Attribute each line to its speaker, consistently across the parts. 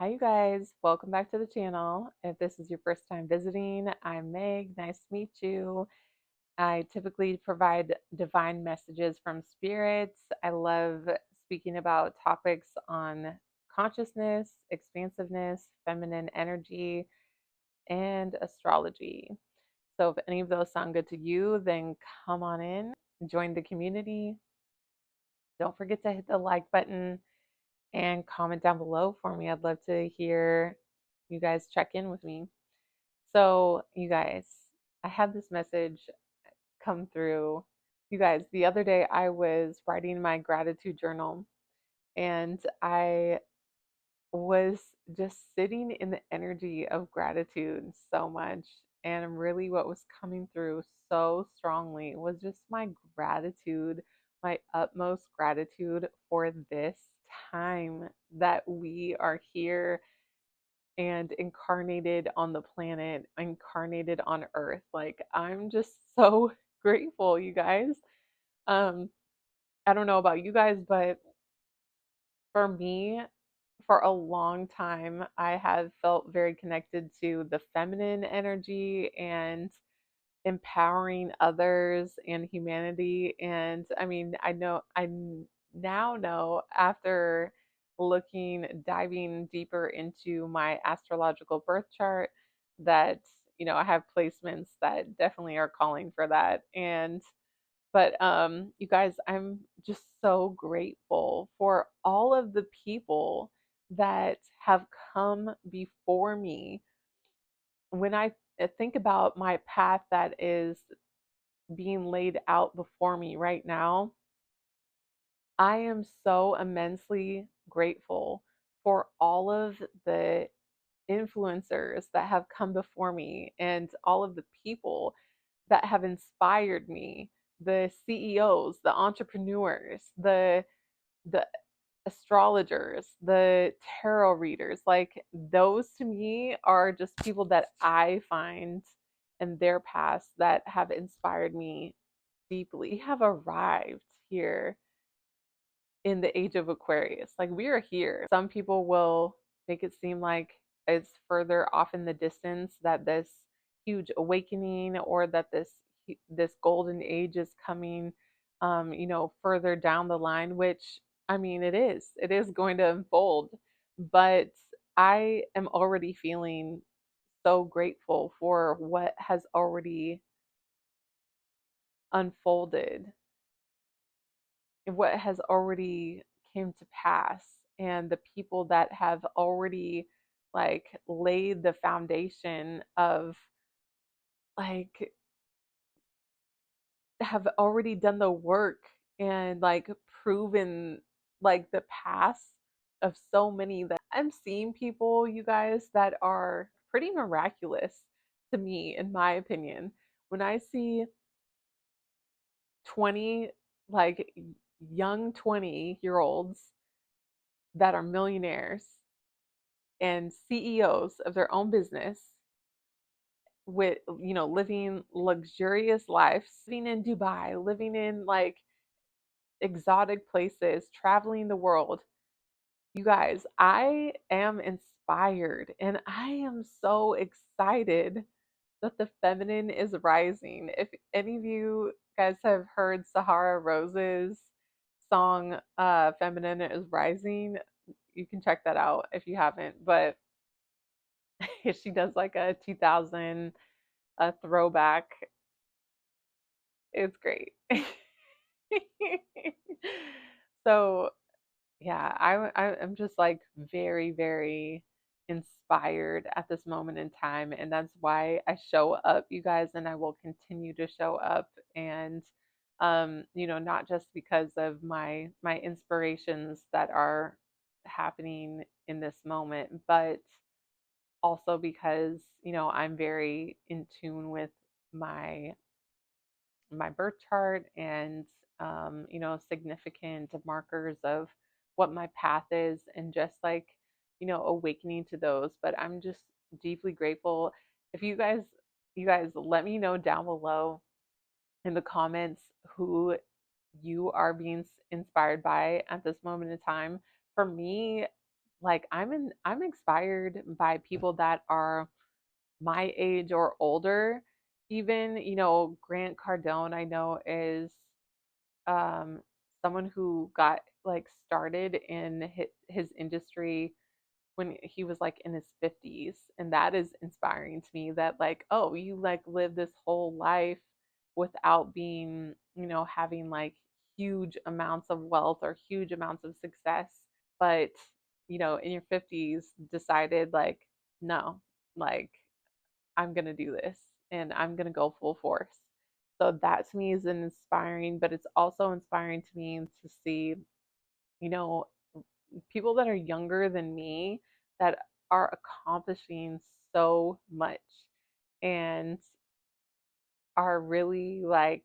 Speaker 1: Hi, you guys. Welcome back to the channel. If this is your first time visiting, I'm Meg. Nice to meet you. I typically provide divine messages from spirits. I love speaking about topics on consciousness, expansiveness, feminine energy, and astrology. So, if any of those sound good to you, then come on in, join the community. Don't forget to hit the like button and comment down below for me. I'd love to hear you guys check in with me. So, you guys, I had this message come through. You guys, the other day I was writing my gratitude journal and I was just sitting in the energy of gratitude so much. And really, what was coming through so strongly was just my gratitude, my utmost gratitude for this time that we are here and incarnated on the planet, incarnated on Earth. Like, I'm just so grateful, you guys. Um, I don't know about you guys, but for me, for a long time, I have felt very connected to the feminine energy and empowering others and humanity. And I mean, now know after diving deeper into my astrological birth chart that, I have placements that definitely are calling for that. But you guys, I'm just so grateful for all of the people that have come before me. When I think about my path that is being laid out before me right now, I am so immensely grateful for all of the influencers that have come before me and all of the people that have inspired me, the CEOs, the entrepreneurs, the astrologers, the tarot readers. Like, those to me are just people that I find in their past that have inspired me deeply, have arrived here in the age of Aquarius. Like, we are here. Some people will make it seem like it's further off in the distance, that this huge awakening or that this golden age is coming further down the line, which, I mean, it is going to unfold. But I am already feeling so grateful for what has already unfolded, what has already came to pass, and the people that have already like laid the foundation of, like, have already done the work and like proven like the past of so many. That I'm seeing people, you guys, that are pretty miraculous to me, in my opinion. When I see 20, like, young 20-year-olds that are millionaires and CEOs of their own business, with, living luxurious lives, living in Dubai, living in like exotic places, traveling the world. You guys, I am inspired and I am so excited that the feminine is rising. If any of you guys have heard Sahara Rose's song, Feminine is Rising, you can check that out if you haven't. But she does like a 2000 throwback. It's great. So yeah, I'm just like very, very inspired at this moment in time, and that's why I show up, you guys, and I will continue to show up. And not just because of my inspirations that are happening in this moment, but also because I'm very in tune with my my birth chart and significant markers of what my path is, and just like awakening to those. But I'm just deeply grateful. If you guys let me know down below in the comments who you are being inspired by at this moment in time. For me, like I'm inspired by people that are my age or older. Even, Grant Cardone, I know, is um someone who got like started in his industry when he was like in his 50s, and that is inspiring to me, that like, oh, you like live this whole life without being, having like huge amounts of wealth or huge amounts of success, but in your 50s decided like, no, like, I'm going to do this and I'm going to go full force. So that to me is inspiring, but it's also inspiring to me to see, you know people that are younger than me that are accomplishing so much and are really like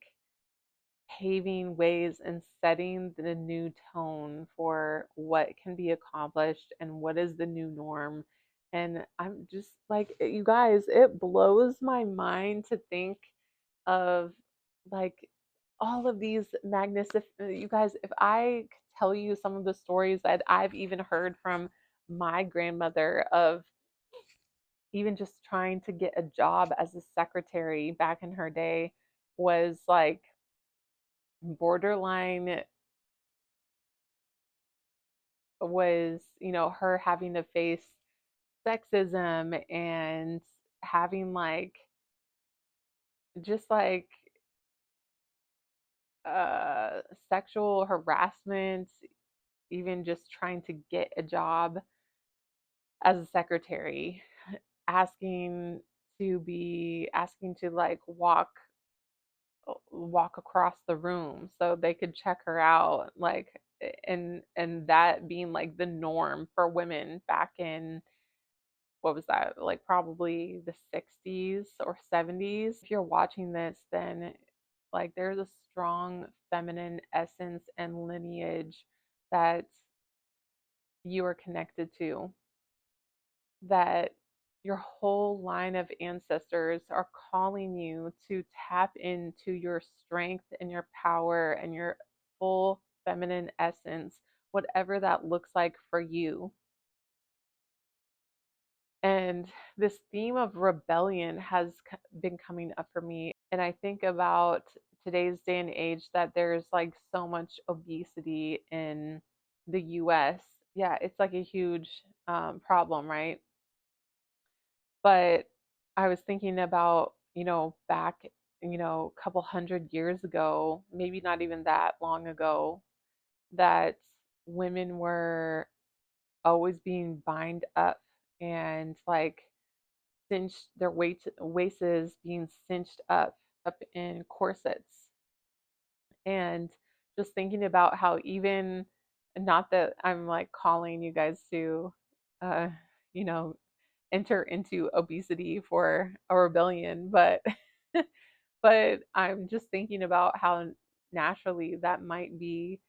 Speaker 1: paving ways and setting the new tone for what can be accomplished and what is the new norm. And I'm just like, you guys, it blows my mind to think of like all of these magnificent, you guys, if I could tell you some of the stories that I've even heard from my grandmother of even just trying to get a job as a secretary back in her day, was like borderline, was, her having to face sexism and having like just like uh sexual harassment, even just trying to get a job as a secretary, asking to like walk across the room so they could check her out, like, and that being like the norm for women back in, what was that, like probably the 60s or 70s. If you're watching this, then like there's a strong feminine essence and lineage that you are connected to, that your whole line of ancestors are calling you to tap into your strength and your power and your full feminine essence, whatever that looks like for you. And this theme of rebellion has been coming up for me. And I think about today's day and age, that there's like so much obesity in the US. Yeah, it's like a huge problem, right? But I was thinking about, back, a couple hundred years ago, maybe not even that long ago, that women were always being bind up and like cinched, their waists being cinched up in corsets. And just thinking about how, even, not that I'm like calling you guys to uh you know enter into obesity for a rebellion, but but I'm just thinking about how naturally that might be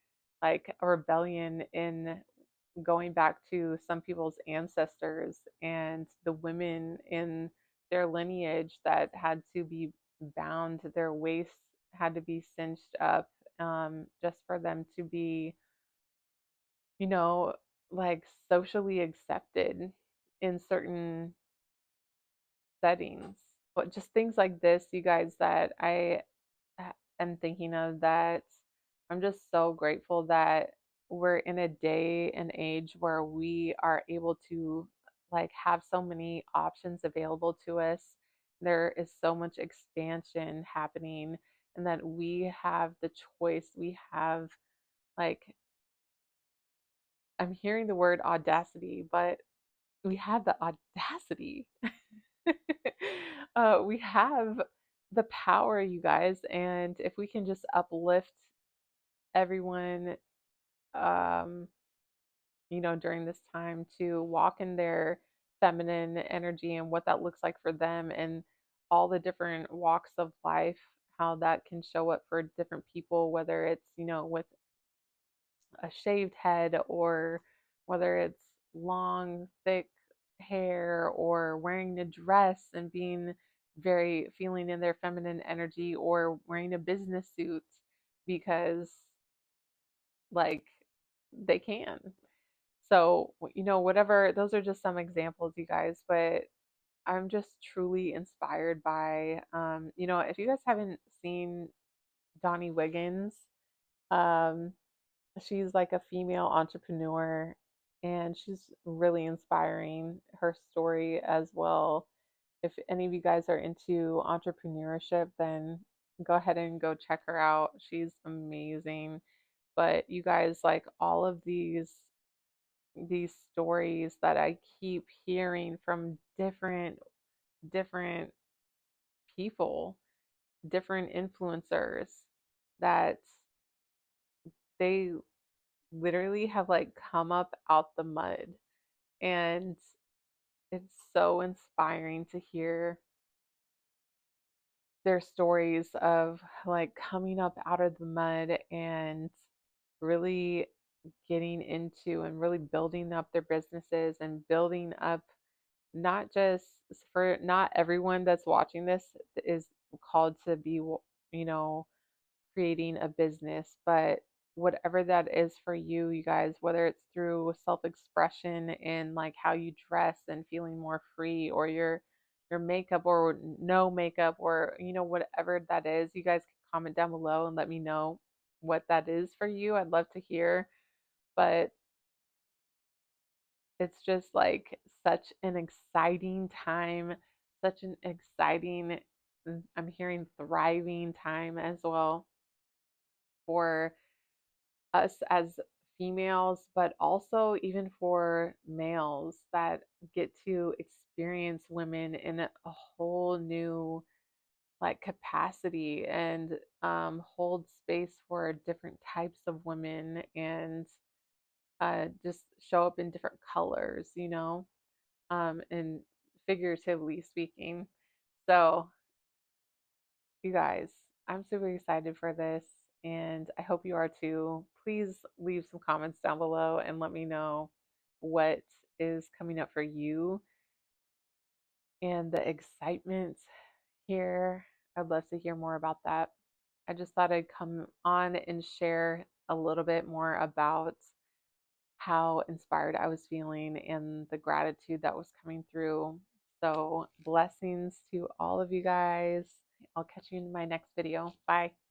Speaker 1: like a rebellion in going back to some people's ancestors and the women in their lineage that had to be bound, their waists had to be cinched up, just for them to be, you know, like socially accepted in certain settings. But just things like this, you guys, that I am thinking of, that I'm just so grateful that we're in a day and age where we are able to like have so many options available to us. There is so much expansion happening, and that we have the choice. We have, like, I'm hearing the word audacity, but we have the audacity. We have the power, you guys, and if we can just uplift everyone, um, during this time, to walk in their feminine energy and what that looks like for them, and all the different walks of life, how that can show up for different people, whether it's, with a shaved head, or whether it's long, thick hair, or wearing a dress and being very feeling in their feminine energy, or wearing a business suit because like they can. So, whatever, those are just some examples, you guys, but I'm just truly inspired by, if you guys haven't seen Donnie Wiggins, um, she's like a female entrepreneur and she's really inspiring her story as well. If any of you guys are into entrepreneurship, then go ahead and go check her out. She's amazing. But you guys, like all of these stories that I keep hearing from different people, different influencers, that they literally have like come up out the mud, and it's so inspiring to hear their stories of like coming up out of the mud and really getting into and really building up their businesses and building up, not just for, not everyone that's watching this is called to be, you know, creating a business, but whatever that is for you, you guys, whether it's through self expression and like how you dress and feeling more free, or your makeup or no makeup, or whatever that is, you guys can comment down below and let me know what that is for you. I'd love to hear. But it's just like such an exciting time, such an exciting, I'm hearing thriving time as well for us as females, but also even for males that get to experience women in a whole new like capacity, and hold space for different types of women, and just show up in different colors, and figuratively speaking. So, you guys, I'm super excited for this, and I hope you are too. Please leave some comments down below and let me know what is coming up for you and the excitement here. I'd love to hear more about that. I just thought I'd come on and share a little bit more about how inspired I was feeling and the gratitude that was coming through. So, blessings to all of you guys. I'll catch you in my next video. Bye.